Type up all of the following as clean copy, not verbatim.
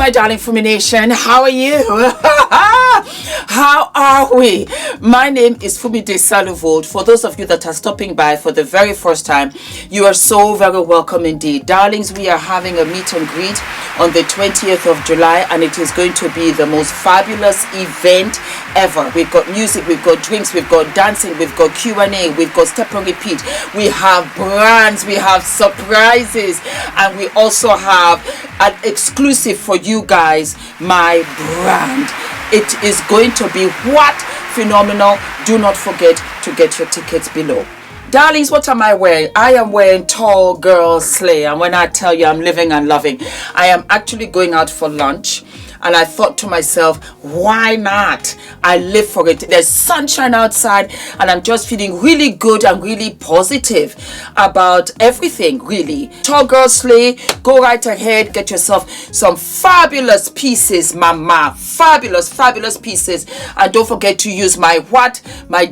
my darling Fumi Nation. How are you? How are we? My name is Fumidesaluvold. For those of you that are stopping by for the very first time, you are so very welcome indeed. Darlings, we are having a meet and greet on the 20th of July, and it is going to be the most fabulous event ever. We've got music, we've got drinks, we've got dancing, we've got Q&A, we've got step and repeat, we have brands, we have surprises, and we also have an exclusive for you guys, my brand. It is going to be what? Phenomenal. Do not forget to get your tickets below. Darlings, what am I wearing? I am wearing tall girl slay, and when I tell you I'm living and loving, I am actually going out for lunch. And I thought to myself, why not? I live for it. There's sunshine outside, and I'm just feeling really good and really positive about everything, really. Tall girl slay, go right ahead, get yourself some fabulous pieces, mama. Fabulous, fabulous pieces. And don't forget to use my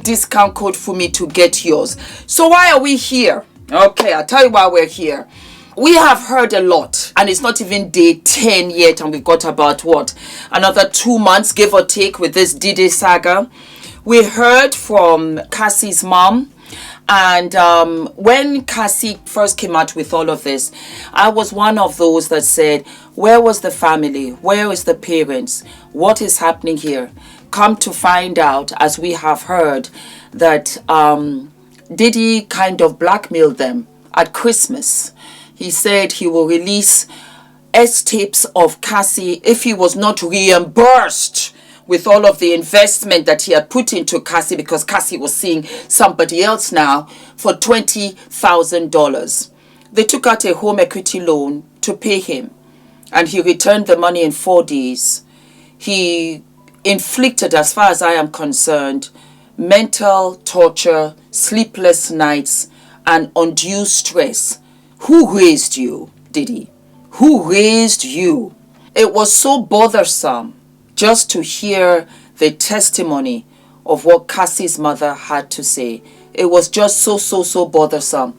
discount code Fumi to get yours. So why are we here? Okay, I'll tell you why we're here. We have heard a lot, and it's not even day 10 yet, and we've got about what, another 2 months give or take with this Diddy saga. We heard from Cassie's mom, and when Cassie first came out with all of this, I was one of those that said, where was the family? Where is the parents? What is happening here? Come to find out, as we have heard, that Diddy kind of blackmailed them at Christmas. He said he will release S-tapes of Cassie if he was not reimbursed with all of the investment that he had put into Cassie, because Cassie was seeing somebody else now, for $20,000. They took out a home equity loan to pay him, and he returned the money in 4 days. He inflicted, as far as I am concerned, mental torture, sleepless nights, and undue stress. Who raised you, Diddy? Who raised you? It was so bothersome just to hear the testimony of what Cassie's mother had to say. It was just so bothersome.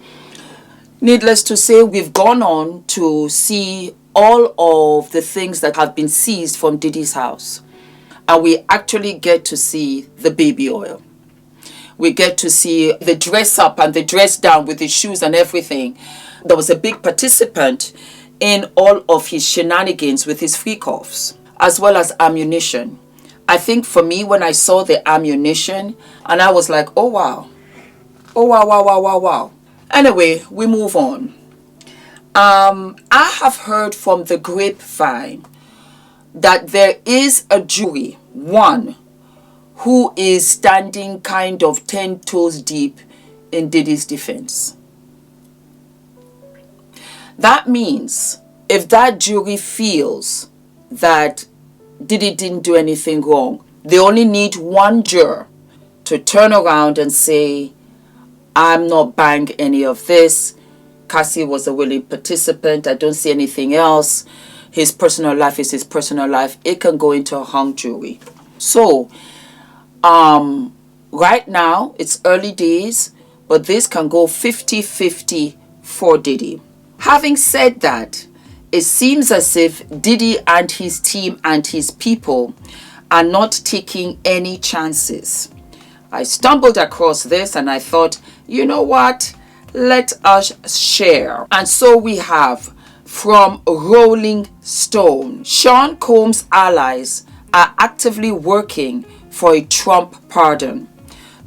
Needless to say, we've gone on to see all of the things that have been seized from Diddy's house. And we actually get to see the baby oil. We get to see the dress up and the dress down with the shoes and everything. There was a big participant in all of his shenanigans with his freak-offs, as well as ammunition. I think for me, when I saw the ammunition, and I was like, oh wow. Oh wow. Anyway, we move on. I have heard from the grapevine that there is a jury, one, who is standing kind of 10 toes deep in Diddy's defense. That means if that jury feels that Diddy didn't do anything wrong, they only need one juror to turn around and say, I'm not buying any of this. Cassie was a willing participant. I don't see anything else. His personal life is his personal life. It can go into a hung jury. So, right now, it's early days, but this can go 50-50 for Diddy. Having said that, it seems as if Diddy and his team and his people are not taking any chances. I stumbled across this and I thought, you know what? Let us share. And so we have from Rolling Stone, Sean Combs' allies are actively working for a Trump pardon.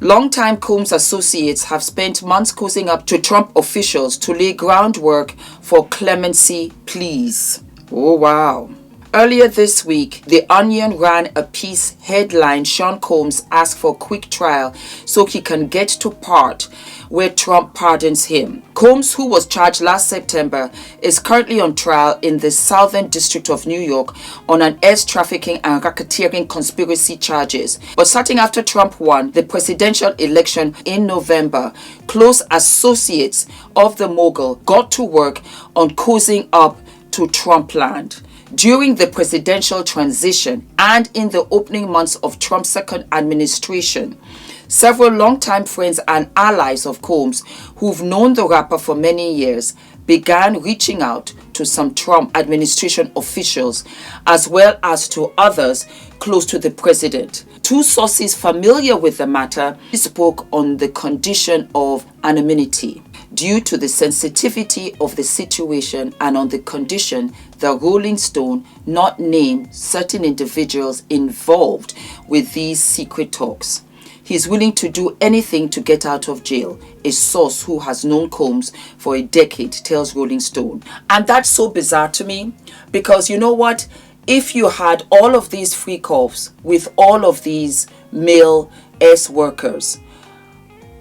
Longtime Combs associates have spent months cozying up to Trump officials to lay groundwork for clemency pleas. Oh, wow. Earlier this week, The Onion ran a piece headline Sean Combs asked for a quick trial so he can get to part where Trump pardons him. Combs, who was charged last September, is currently on trial in the Southern District of New York on an air trafficking and racketeering conspiracy charges. But starting after Trump won the presidential election in November, close associates of the mogul got to work on cozying up to Trumpland. During the presidential transition and in the opening months of Trump's second administration, several longtime friends and allies of Combs who've known the rapper for many years began reaching out to some Trump administration officials as well as to others close to the president. Two sources familiar with the matter spoke on the condition of anonymity due to the sensitivity of the situation and on the condition that Rolling Stone not name certain individuals involved with these secret talks. He's willing to do anything to get out of jail, a source who has known Combs for a decade tells Rolling Stone. And that's so bizarre to me because you know what? If you had all of these freak-offs with all of these male workers,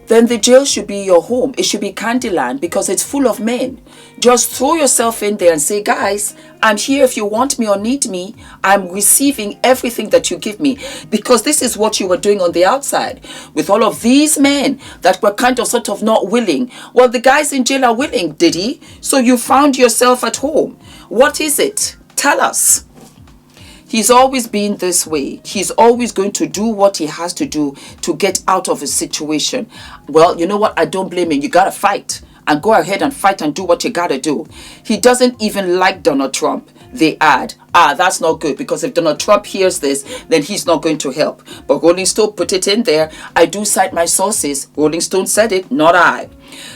then the jail should be your home. It should be Candyland because it's full of men. Just throw yourself in there and say, guys, I'm here if you want me or need me. I'm receiving everything that you give me. Because this is what you were doing on the outside with all of these men that were kind of sort of not willing. Well, the guys in jail are willing, Diddy. So you found yourself at home. What is it? Tell us. He's always been this way. He's always going to do what he has to do to get out of a situation. Well, you know what? I don't blame him. You got to fight and go ahead and fight and do what you got to do. He doesn't even like Donald Trump. They add, that's not good because if Donald Trump hears this, then he's not going to help. But Rolling Stone put it in there. I do cite my sources. Rolling Stone said it, not I.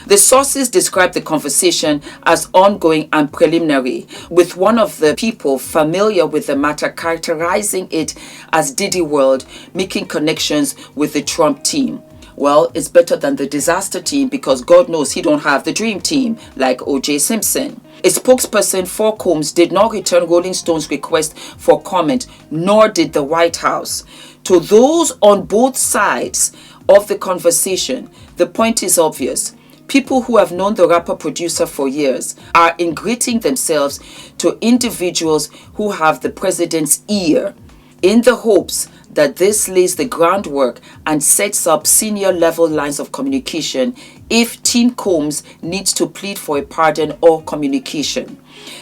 The sources describe the conversation as ongoing and preliminary, with one of the people familiar with the matter characterizing it as Diddy World, making connections with the Trump team. Well, it's better than the disaster team because God knows he don't have the dream team like O.J. Simpson. A spokesperson for Combs did not return Rolling Stone's request for comment, nor did the White House. To those on both sides of the conversation, the point is obvious. People who have known the rapper-producer for years are ingratiating themselves to individuals who have the president's ear in the hopes that this lays the groundwork and sets up senior level lines of communication if Team Combs needs to plead for a pardon or communication.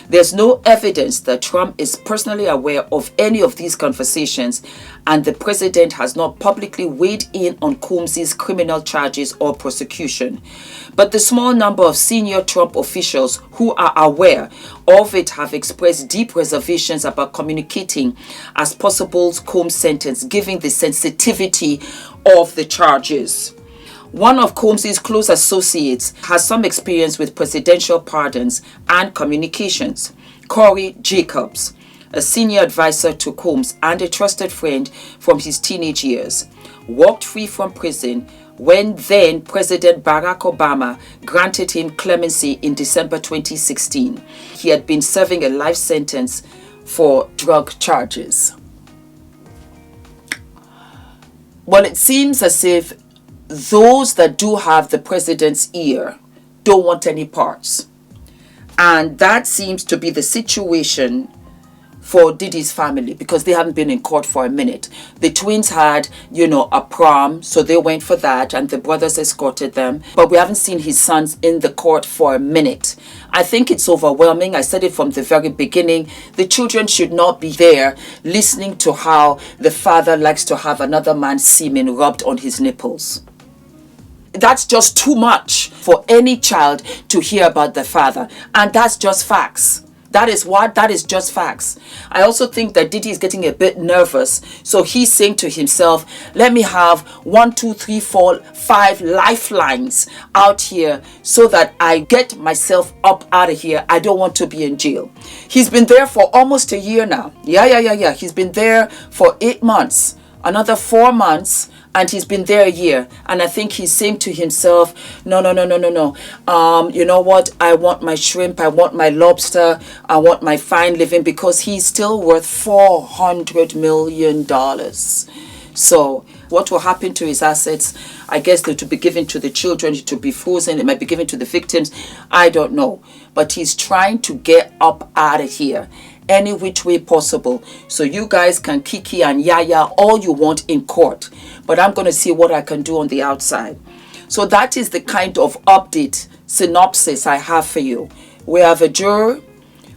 There's no evidence that Trump is personally aware of any of these conversations, and the president has not publicly weighed in on Combs' criminal charges or prosecution. But the small number of senior Trump officials who are aware of it have expressed deep reservations about communicating as possible Combs' sentence, given the sensitivity of the charges. One of Combs' close associates has some experience with presidential pardons and communications. Corey Jacobs, a senior advisor to Combs and a trusted friend from his teenage years, walked free from prison when then President Barack Obama granted him clemency in December 2016. He had been serving a life sentence for drug charges. Well, it seems as if those that do have the president's ear don't want any parts. And that seems to be the situation for Diddy's family because they haven't been in court for a minute. The twins had, a prom, so they went for that and the brothers escorted them. But we haven't seen his sons in the court for a minute. I think it's overwhelming. I said it from the very beginning. The children should not be there listening to how the father likes to have another man's semen rubbed on his nipples. That's just too much for any child to hear about the father. And that's just facts. That is just facts. I also think that Diddy is getting a bit nervous. So he's saying to himself, let me have 1, 2, 3, 4, 5 lifelines out here so that I get myself up out of here. I don't want to be in jail. He's been there for almost a year now. Yeah. He's been there for 8 months. Another 4 months. And he's been there a year. And I think he's saying to himself, no. You know what? I want my shrimp. I want my lobster. I want my fine living because he's still worth $400 million. So what will happen to his assets? I guess they're to be given to the children, to be frozen. It might be given to the victims. I don't know. But he's trying to get up out of here any which way possible. So you guys can kiki and yaya all you want in court. But I'm going to see what I can do on the outside. So that is the kind of update synopsis I have for you. We have a juror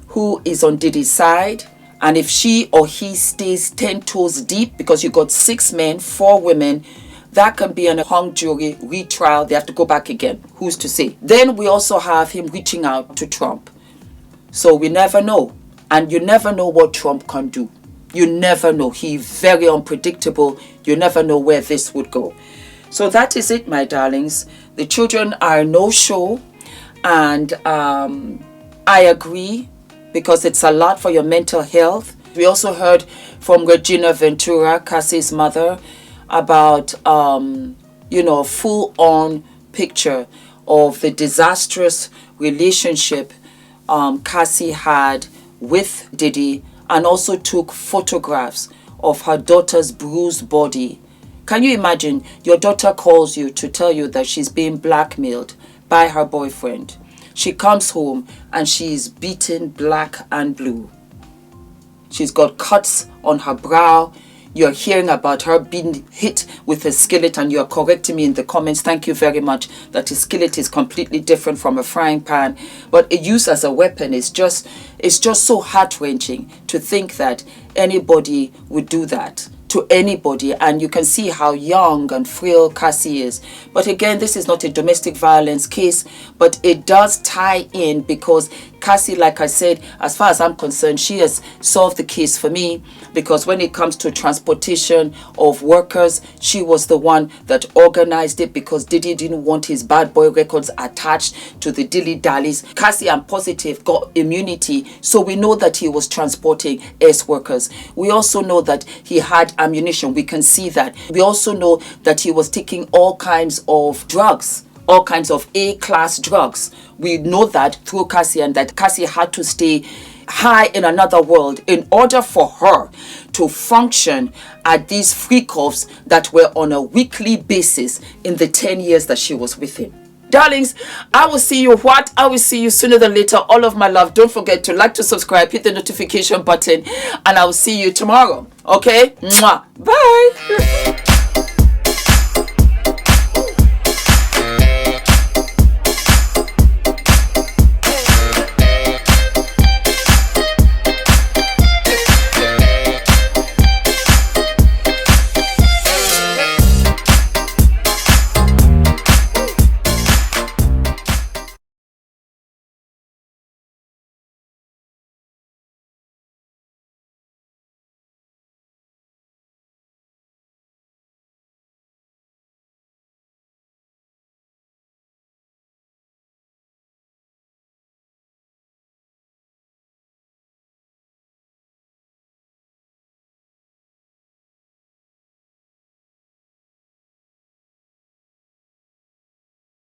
who is on Diddy's side. And if she or he stays 10 toes deep, because you got 6 men, 4 women, that can be an hung jury retrial. They have to go back again. Who's to say? Then we also have him reaching out to Trump. So we never know. And you never know what Trump can do. You never know. He's very unpredictable. You never know where this would go. So that is it, my darlings. The children are no show. And I agree, because it's a lot for your mental health. We also heard from Regina Ventura, Cassie's mother, about, full-on picture of the disastrous relationship Cassie had with Diddy, and also took photographs of her daughter's bruised body. Can you imagine? Your daughter calls you to tell you that she's being blackmailed by her boyfriend. She comes home and she's beaten black and blue. She's got cuts on her brow. You're hearing about her being hit with a skillet, and you're correcting me in the comments. Thank you very much, that a skillet is completely different from a frying pan. But it used as a weapon is just so heart-wrenching to think that anybody would do that to anybody. And you can see how young and frail Cassie is. But again, this is not a domestic violence case, but it does tie in, because Cassie, like I said, as far as I'm concerned, she has solved the case for me, because when it comes to transportation of workers, she was the one that organized it, because Diddy didn't want his bad boy records attached to the dilly-dallies. Cassie, I'm positive, got immunity, so we know that he was transporting S workers. We also know that he had ammunition. We can see that. We also know that he was taking all kinds of drugs, all kinds of A-class drugs. We know that through Cassie, and that Cassie had to stay high in another world in order for her to function at these freak-offs that were on a weekly basis in the 10 years that she was with him. Darlings, I will see you I will see you sooner than later. All of my love. Don't forget to like, to subscribe, hit the notification button, and I will see you tomorrow. Okay? Mwah. Bye.